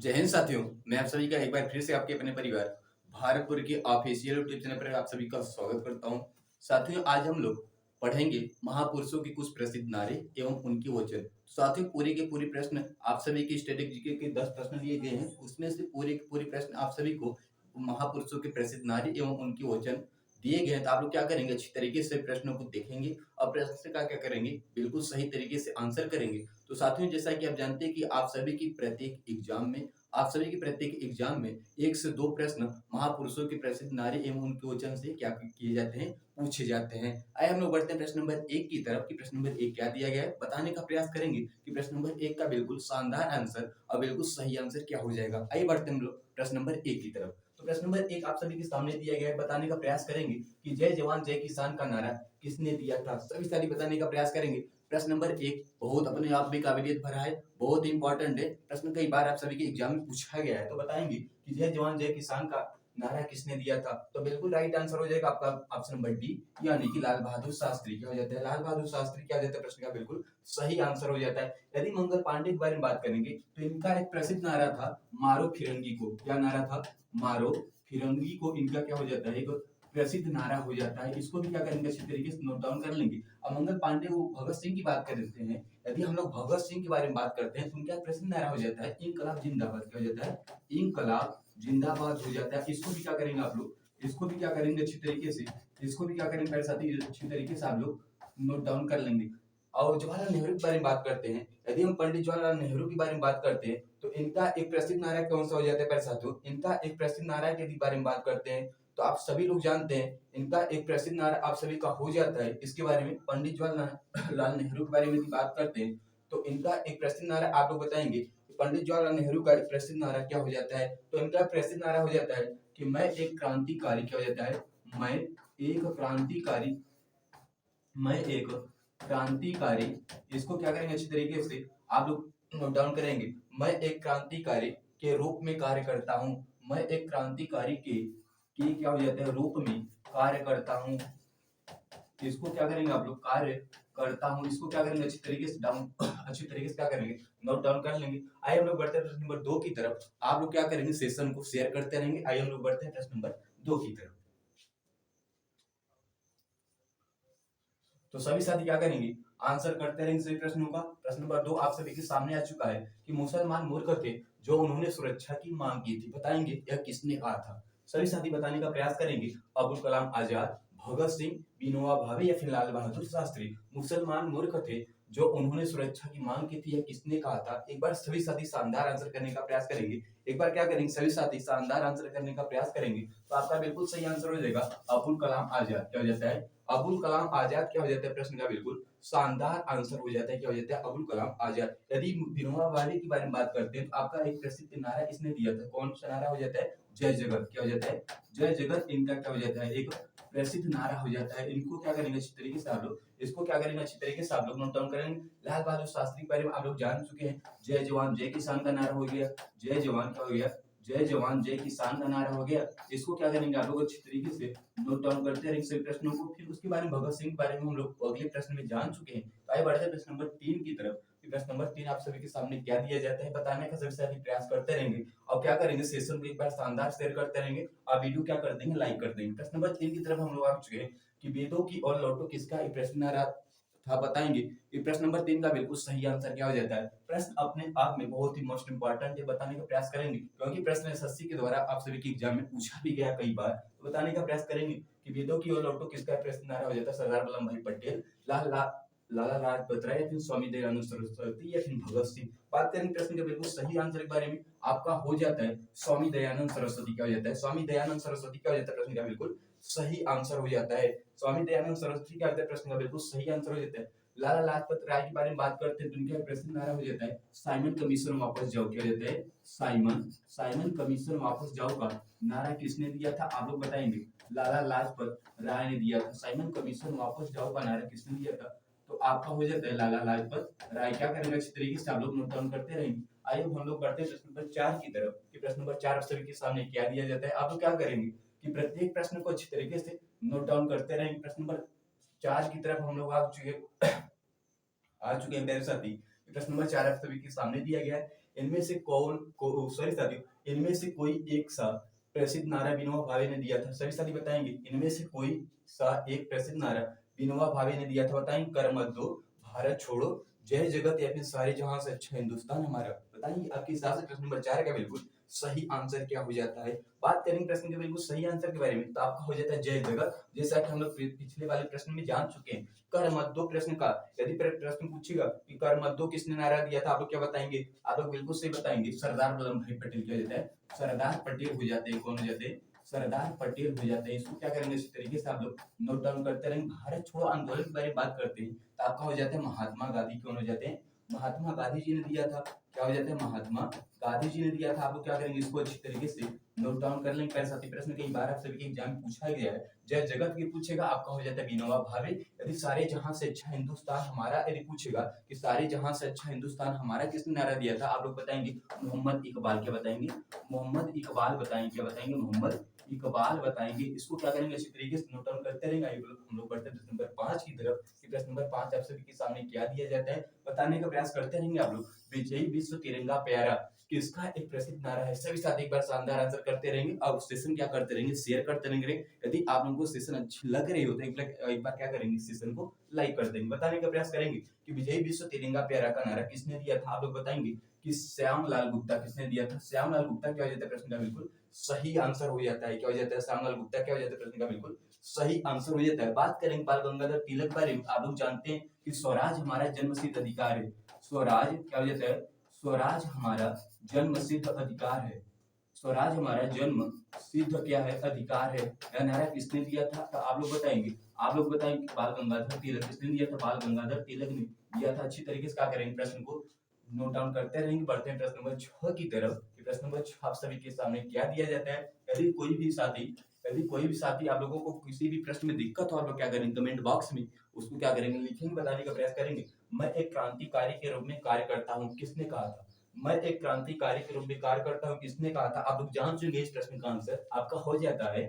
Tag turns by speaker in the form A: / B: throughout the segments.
A: जय हिंद साथियों, मैं आप सभी का एक बार फिर से आपके अपने परिवार भारतपुर के ऑफिशियल यूट्यूब चैनल पर आप सभी का स्वागत करता हूं। साथियों, आज हम लोग पढ़ेंगे महापुरुषों के कुछ प्रसिद्ध नारे एवं उनके वचन। साथियों, पूरे के पूरे प्रश्न आप सभी की स्टैटिक जीके के 10 प्रश्न लिए गए हैं। उसमें से पूरे के पूरे प्रश्न आप सभी को महापुरुषों के प्रसिद्ध नारे एवं उनके वचन दिए गए हैं। तो आप लोग क्या करेंगे, अच्छी तरीके से प्रश्नों को देखेंगे और प्रश्न का क्या करेंगे, बिल्कुल सही तरीके से आंसर करेंगे। तो साथियों, जैसा कि आप जानते हैं कि आप सभी की प्रत्येक एग्जाम में 1 से 2 प्रश्न महापुरुषों के प्रसिद्ध नारे एवं उनके वचन से क्या किए जाते हैं, पूछे जाते हैं। आइए हम लोग बढ़ते हैं प्रश्न नंबर 1 की तरफ कि प्रश्न नंबर 1 क्या दिया गया है। बताने का प्रयास करेंगे कि प्रश्न नंबर 1 का बिल्कुल शानदार आंसर और बिल्कुल सही आंसर क्या हो जाएगा। आइए बढ़ते हैं हम लोग प्रश्न नंबर 1 की तरफ। तो प्रश्न नंबर 1 आप सभी के सामने दिया गया है। बताने का प्रयास करेंगे कि जय जवान जय किसान का नारा किसने दिया था। सभी सारी बताने का प्रयास करेंगे। प्रश्न नंबर 1 बहुत अपने आप में काबिलियत भरा है, बहुत इंपॉर्टेंट है। प्रश्न कई बार आप सभी के एग्जाम में पूछा गया है। तो बताएंगे कि जय जवान जय किसान का नारा किसने दिया था। तो बिल्कुल राइट आंसर हो जाएगा आपका ऑप्शन नंबर डी, यानी कि लाल बहादुर शास्त्री। क्या हो जाता है, लाल बहादुर शास्त्री क्या हो जाता है, प्रश्न का बिल्कुल सही आंसर हो जाता है। यदि मंगल पांडे के बारे में बात करेंगे तो इनका एक प्रसिद्ध नारा था मारो फिरंगी को। क्या नारा था, मारो फिरंगी को। इनका क्या हो जाता है, एक प्रसिद्ध नारा हो जाता है। इसको भी क्या करेंगे, अच्छी तरीके से नोट डाउन कर लेंगे। अब मंगल पांडे वो भगत सिंह की बात कर देते हैं। यदि हम लोग भगत सिंह के बारे में बात करते हैं तो उनका प्रसिद्ध नारा हो जाता है इनकलाब जिंदाबाद। क्या हो जाता है, इनकलाब जिंदाबाद हो जाता है। इसको भी क्या करेंगे आप लोग, इसको भी क्या करेंगे अच्छी तरीके से, इसको भी क्या करेंगे मेरे साथी, अच्छी तरीके से आप लोग नोट डाउन कर लेंगे। और जवाहरलाल नेहरू के बारे में बात करते हैं। यदि हम पंडित जवाहरलाल नेहरू के बारे में बात करते हैं तो इनका एक प्रसिद्ध नारा कौन सा हो जाता है मेरे साथियों, इनका एक प्रसिद्ध नारा के बारे में बात करते हैं तो आप सभी लोग जानते हैं इनका एक प्रसिद्ध नारा आप सभी का हो जाता है। इसके बारे में पंडित जवाहरलाल नेहरू के बारे में बात करते हैं तो इनका एक प्रसिद्ध नारा आप लोग बताएंगे। पंडित जवाहरलाल नेहरू का एक प्रसिद्ध नारा क्या हो जाता है, तो इनका प्रसिद्ध नारा हो जाता है कि मैं एक क्रांतिकारी। क्या हो जाता है, मैं एक क्रांतिकारी, मैं एक क्रांतिकारी। इसको क्या करेंगे अच्छी तरीके से आप लोग नोट डाउन करेंगे। मैं एक क्रांतिकारी के रूप में कार्य करता हूं। मैं एक क्रांतिकारी के क्या हो जाता है, रूप में कार्य करता हूं। इसको क्या करेंगे आप लोग, कार्य करता हूं। इसको क्या करेंगे अच्छी तरीके से डाउन अच्छी तरीके से क्या करेंगे, नोट डाउन कर लेंगे। आइए हम लोग बढ़ते हैं प्रश्न नंबर 2 की तरफ। आप लोग क्या करेंगे, सेशन को शेयर करते रहेंगे। आइए हम लोग बढ़ते हैं प्रश्न नंबर 2 की तरफ। तो सभी साथी क्या करेंगे, आंसर करते रहेंगे सभी प्रश्नों का। प्रश्न नंबर 2 आप सभी के सामने आ चुका है कि मुसलमान मूर्ख थे जो उन्होंने सुरक्षा की मांग की थी। बताएंगे यह किसने कहा था। सभी साथी बताने का प्रयास करेंगे। अब्दुल कलाम आजाद, भगत सिंह, विनोबा भावे या फिर लाल बहादुर शास्त्री। मुसलमान मूर्ख थे जो उन्होंने सुरक्षा की मांग की थी, यह किसने कहा था। एक बार सभी साथी शानदार आंसर करने का प्रयास करेंगे। एक बार क्या करेंगे, सभी साथी शानदार आंसर करने का प्रयास करेंगे तो आपका बिल्कुल सही आंसर हो जाएगा अब्दुल कलाम आजाद। क्या हो जाता है, अबुल कलाम आजाद। क्या हो जाता है, प्रश्न का बिल्कुल शानदार आंसर हो जाता है। क्या हो जाता है, अबुल कलाम आजाद। यदि विनोबा भावे के बारे में बात करते हैं तो आपका एक प्रसिद्ध नारा इसने दिया था, कौन सा नारा हो जाता है, जय जगत। क्या हो जाता है, जय जगत। इनका क्या हो जाता है, एक प्रसिद्ध नारा हो जाता है। इनको क्या करेंगे अच्छी तरीके से आप लोग, इसको क्या करेंगे अच्छी तरीके से आप लोग नोट डाउन करेंगे। लाल बहादुर शास्त्री के बारे में आप लोग जान चुके हैं। जय जवान जय किसान का नारा हो गया, जय जवान क्या हो गया, जय जवान जय किसान का नारा हो गया। इसको क्या करेंगे आप लोग अच्छी तरीके से नोट डाउन करते रहेंगे सभी प्रश्नों को। फिर उसके बारे में भगत सिंह के बारे में हम लोग अगले प्रश्न में जान चुके हैं। तो आइए बढ़ते हैं प्रश्न नंबर 3 की तरफ। प्रश्न नंबर 3 आप सभी के सामने क्या दिया जाता है, बताने का सभी साथी प्रयास करते रहेंगे और क्या करेंगे, सेशन को एक बार शानदार शेयर करते रहेंगे और वीडियो क्या कर देंगे, लाइक कर देंगे। प्रश्न नंबर 3 की तरफ हम लोग आ चुके हैं कि वेदों की और लौटो किसका एक प्रश्न आ रहा था। बताएंगे कि प्रश्न नंबर 3 का बिल्कुल सही आंसर क्या हो जाता है। प्रश्न अपने आप में बहुत ही मोस्ट इंपॉर्टेंट है, बताने का प्रयास करेंगे क्योंकि प्रश्न एसएससी के द्वारा आप सभी के एग्जाम में पूछा भी गया कई बार। तो बताने का प्रयास करेंगे कि वेदों की ओर लौटो किसका प्रश्न नारा हो जाता है, सरदार वल्लभ भाई पटेल, लाला लाजपत राय या फिर स्वामी दयानंद सरस्वती या फिर भगत सिंह। बात करेंगे प्रश्न के बिल्कुल सही आंसर के बारे में, आपका हो जाता है स्वामी दयानंद सरस्वती। क्या हो जाता है, स्वामी दयानंद सरस्वती। क्या हो जाता है, प्रश्न का बिल्कुल सही आंसर हो जाता है स्वामी दयानंद सरस्वती। क्या होता है, प्रश्न का बिल्कुल सही आंसर हो जाता है। लाला लाजपत राय के बारे में बात करते हैं तो उनका प्रश्न नारा हो जाता है साइमन कमीशन वापस जाओ। क्या हो जाता है, साइमन साइमन कमीशन वापस जाओ का नारा किसने दिया था, आप लोग बताएंगे। लाला लाजपत राय ने दिया था। साइमन कमीशन वापस जाओ का नारा किसने दिया था, तो आपका हो जाता है लाला लाजपत राय। क्या करेंगे अच्छी तरीके से आप लोग नोट डाउन करते रहेंगे। आइए हम लोग बढ़ते हैं प्रश्न नंबर 4 की तरफ कि प्रश्न नंबर 4 सभी के सामने क्या दिया जाता है। आप लोग क्या करेंगे कि प्रत्येक प्रश्न को अच्छी तरीके से नोट डाउन करते रहेंगे। प्रश्न नंबर 4 की तरफ हम लोग आ चुके हैं मेरे साथी। प्रश्न नंबर 4 आप सभी के सामने दिया गया है इनमें से सॉरी साथियों, इनमें से कोई एक सा प्रसिद्ध नारा विनोबा भावे ने दिया था। सभी साथी बताएंगे इनमें से कोई सा एक प्रसिद्ध नारा विनोबा भावे ने दिया था। बताएंगे कर मत दो, भारत छोड़ो, जय जगत, या फिर सारे जहां से अच्छा हिंदुस्तान हमारा। बताइए आपके हिसाब से प्रश्न नंबर 4 का बिल्कुल सही आंसर क्या हो जाता है। बात करेंगे प्रश्न के बिल्कुल सही आंसर के बारे में, तो आपका हो जाता है जय जगत, जैसा कि हम लोग पिछले वाले प्रश्न में जान चुके हैं। कर मत दो प्रश्न का यदि प्रश्न पूछेगा कि कर मत दो किसने नारा दिया था, आप लोग क्या बताएंगे? आप लोग बिल्कुल सही बताएंगे सरदार वल्लभ भाई पटेल। क्या हो जाता है? सरदार पटेल हो जाते हैं। कौन हो जाते हैं? सरदार पटेल हो जाते हैं। इसको क्या करेंगे इसी तरीके से आप लोग नोट डाउन करते रहेंगे। भारत छोड़ो आंदोलन के बारे में बात करते हैं तो आपका हो जाता है महात्मा गांधी। कौन हो जाते हैं? महात्मा गांधी जी ने दिया था। क्या हो जाता है? महात्मा गांधी जी ने दिया था। आप लोग क्या करेंगे इसको अच्छी तरीके से नोट डाउन कर लेंगे। साथी प्रश्न कई बार आप सभी के एग्जाम में पूछा गया है। जय जगत की पूछेगा आपका हो जाता है विनोबा भावे। यदि सारे जहां से अच्छा हिंदुस्तान हमारा यदि पूछेगा कि सारे जहां से अच्छा हिंदुस्तान हमारा किसने नारा दिया था, आप लोग बताएंगे मोहम्मद इकबाल। क्या बताएंगे? मोहम्मद इकबाल बताएंगे। क्या बताएंगे? मोहम्मद इकबाल बताएंगे। इसको क्या करेंगे अच्छी तरीके से नोट डाउन करते रहेंगे। हम लोग बढ़ते हैं प्रश्न नंबर 5 की तरफ। प्रश्न नंबर 5 आप सभी के सामने क्या दिया जाता है बताने का प्रयास करते रहेंगे आप लोग। विजयी विश्व तिरंगा प्यारा किसका एक प्रसिद्ध नारा है? सभी साथ एक बार शानदार आंसर करते रहेंगे और सेशन क्या करते रहेंगे? शेयर करते रहेंगे। यदि आप लोगों को सेशन अच्छी लग रही हो तो एक बार क्या करेंगे? सेशन को लाइक कर देंगे। बताने का प्रयास करेंगे कि विजयी विश्व तिरंगा प्यारा का नारा किसने दिया था। आप लोग बताएंगे कि श्यामलाल गुप्ता। किसने दिया था? श्यामलाल गुप्ता। क्या हो जाता है प्रश्न का बिल्कुल सही आंसर हो जाता है। क्या हो जाता है? श्यामलाल गुप्ता क्या हो जाता है प्रश्न का बिल्कुल सही आंसर हो जाता है। बात करेंगे बाल गंगाधर तिलक बारे में। आप लोग जानते हैं कि स्वराज हमारा जन्मसिद्ध अधिकार है। स्वराज क्या हो जाता है? स्वराज हमारा जन्मसिद्ध अधिकार है। स्वराज हमारा जन्म सिद्ध क्या है? अधिकार है। यह नारा किसने दिया था? तो आप लोग बताएंगे। आप लोग बताएंगे बाल गंगाधर तिलक। किसने दिया था? बाल गंगाधर तिलक ने दिया था। अच्छी तरीके से क्या करेंगे प्रश्न को नोट डाउन करते रहेंगे। बढ़ते हैं प्रश्न नंबर 6 की तरफ। प्रश्न नंबर 6 आप सभी के सामने क्या दिया जाता है। यदि कोई भी साथी आप लोगों को किसी भी प्रश्न में दिक्कत हो, आप लोग क्या करेंगे कमेंट बॉक्स में उसको क्या करेंगे लिखेंगे, बताने का प्रयास करेंगे। मैं एक क्रांतिकारी के रूप में कार्य करता हूँ। किसने कहा था? मैं एक क्रांतिकारी के रूप में कार्य करता हूँ। किसने कहा था? आप लोग जान चुके इस प्रश्न का आंसर आपका हो जाता है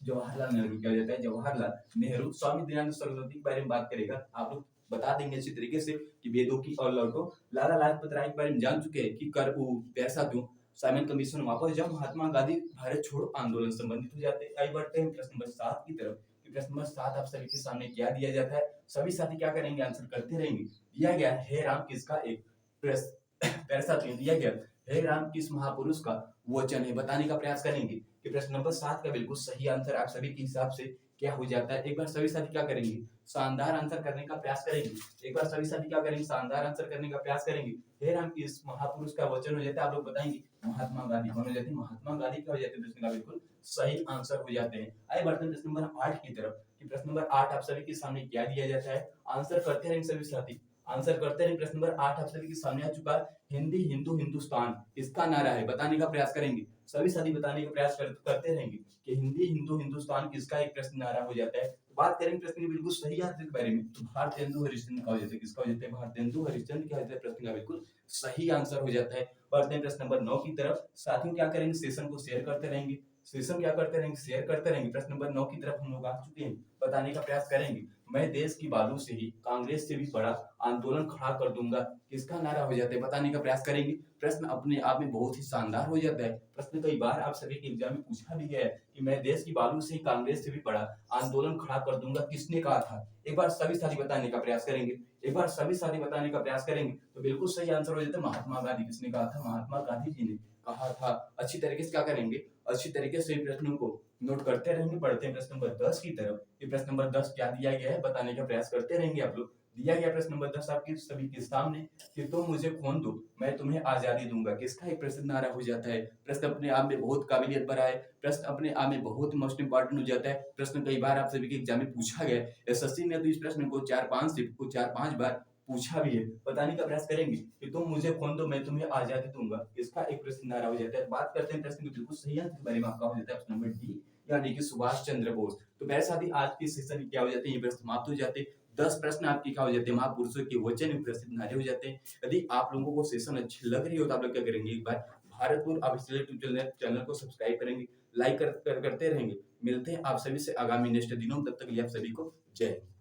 A: जवाहरलाल नेहरू। क्या हो जाता है? जवाहरलाल नेहरू। स्वामी दयानंद सरस्वती के बारे में बात करेगा आप लोग बता देंगे अच्छी तरीके से कि वेदों की और लौटो। लाला लाजपत राय के बारे में जान चुके हैं कि कर पैसा क्यों साइमन कमीशन वापस जब महात्मा गांधी भारत छोड़ो आंदोलन संबंधित हो जाते हैं। आइए बढ़ते हैं प्रश्न नंबर 7 की तरफ। प्रश्न नंबर 7 आप सभी के सामने क्या दिया जाता है, सभी साथी क्या करेंगे आंसर करते रहेंगे। दिया गया हे राम किसका एक पैसा दिया गया हे राम किस महापुरुष का वचन है, बताने का प्रयास करेंगे कि प्रश्न नंबर 7 का बिल्कुल सही आंसर आप सभी के हिसाब से क्या हो जाता है। एक बार सभी साथी क्या करेंगे शानदार आंसर करने का प्रयास करेंगे। एक बार सभी साथी क्या करेंगे शानदार आंसर करने का प्रयास करेंगे। हे राम किस महापुरुष का वचन हो जाता है, आप लोग बताएंगे महात्मा गांधी। कौन हो जाते हैं? महात्मा गांधी क्या हो जाते हैं प्रश्न का बिल्कुल सही आंसर हो जाते हैं। आइए बढ़ते हैं प्रश्न नंबर 8 की तरफ कि प्रश्न नंबर 8 आप सभी के सामने क्या दिया जाता है, आंसर करते रहेंगे सभी साथी आंसर करते रहेंगे। प्रश्न नंबर 8 आप सभी के सामने आ चुका है। हिंदी हिंदू हिंदुस्तान इसका नारा है, बताने का प्रयास करेंगे। सभी साथी बताने का प्रयास करते रहेंगे कि हिंदी हिंदू हिंदुस्तान किसका एक प्रश्न नारा हो जाता है। बात करेंगे प्रश्न के बिल्कुल सही आंसर के बारे में तो भारतेंदु हरिश्चंद्र का हो जाता है। किसका हो जाता है? भारतेंदु हरिश्चंद्र क्या होता है प्रश्न का बिल्कुल सही आंसर हो जाता है। बढ़ते हैं प्रश्न नंबर 9 की तरफ। साथियों क्या करेंगे सेशन को शेयर करते रहेंगे। सेशन क्या करते रहेंगे शेयर करते रहेंगे। प्रश्न नंबर 9 की तरफ हम लोग आ चुके हैं, बताने का प्रयास करेंगे। मैं देश की बालू से ही कांग्रेस से भी बड़ा आंदोलन खड़ा कर दूंगा, किसका नारा हो जाता है, बताने का प्रयास करेंगे। प्रश्न अपने आप में बहुत ही शानदार हो जाता है। प्रश्न कई बार आप सभी के एग्जाम में पूछा भी गया है कि मैं देश की बालू से ही कांग्रेस से भी बड़ा आंदोलन खड़ा कर दूंगा, किसने कहा था। एक बार सभी साथी बताने का प्रयास करेंगे। एक बार सभी साथी बताने का प्रयास करेंगे तो बिल्कुल सही आंसर हो जाता है महात्मा गांधी। किसने कहा था? महात्मा गांधी जी ने कहा था। अच्छी तरीके से क्या करेंगे अच्छी तरीके से प्रश्नों को नोट करते रहेंगे। पढ़ते हैं प्रश्न नंबर 10 की तरफ। ये प्रश्न नंबर 10 क्या दिया गया है बताने का प्रयास करते रहेंगे आप लोग। दिया गया प्रश्न नंबर 10 आपके सभी के सामने कि तुम मुझे खून दो मैं तुम्हें आजादी दूंगा, किसका एक प्रश्न नारा हो जाता है। प्रश्न अपने आप में बहुत काबिलियत भरा है। प्रश्न अपने आप में बहुत मोस्ट इंपॉर्टेंट हो जाता है। प्रश्न कई बार आप सभी के एग्जाम में पूछा गया है। एसएससी ने तो इस प्रश्न को 4-5 बार पूछा भी है। बताने का प्रयास करेंगे कि तुम मुझे खून दो मैं तुम्हें आजादी दूंगा, इसका एक प्रश्न नारा हो जाता है। बात करते हैं प्रश्न के बिल्कुल सही आंसर के बारे में। आपका हो जाता है ऑप्शन नंबर डी यानी कि सुभाष चंद्र बोस। तो मेरे साथ ही आज की सेशन क्या हो जाते हैं, ये प्रश्न समाप्त हो जाते हैं। 10 प्रश्न आपके क्या हो जाते हैं महापुरुषों के वचन प्रसिद्ध नारे हो जाते हैं। यदि आप लोगों को सेशन अच्छी लग रही हो तो आप लोग क्या करेंगे एक बार भारतपुर ऑफिशियल यूट्यूब चैनल को सब्सक्राइब करेंगे, लाइक करते रहेंगे। मिलते हैं आप सभी से आगामी नेक्स्ट दिनों, तब तक के लिए आप सभी को जय हिंद।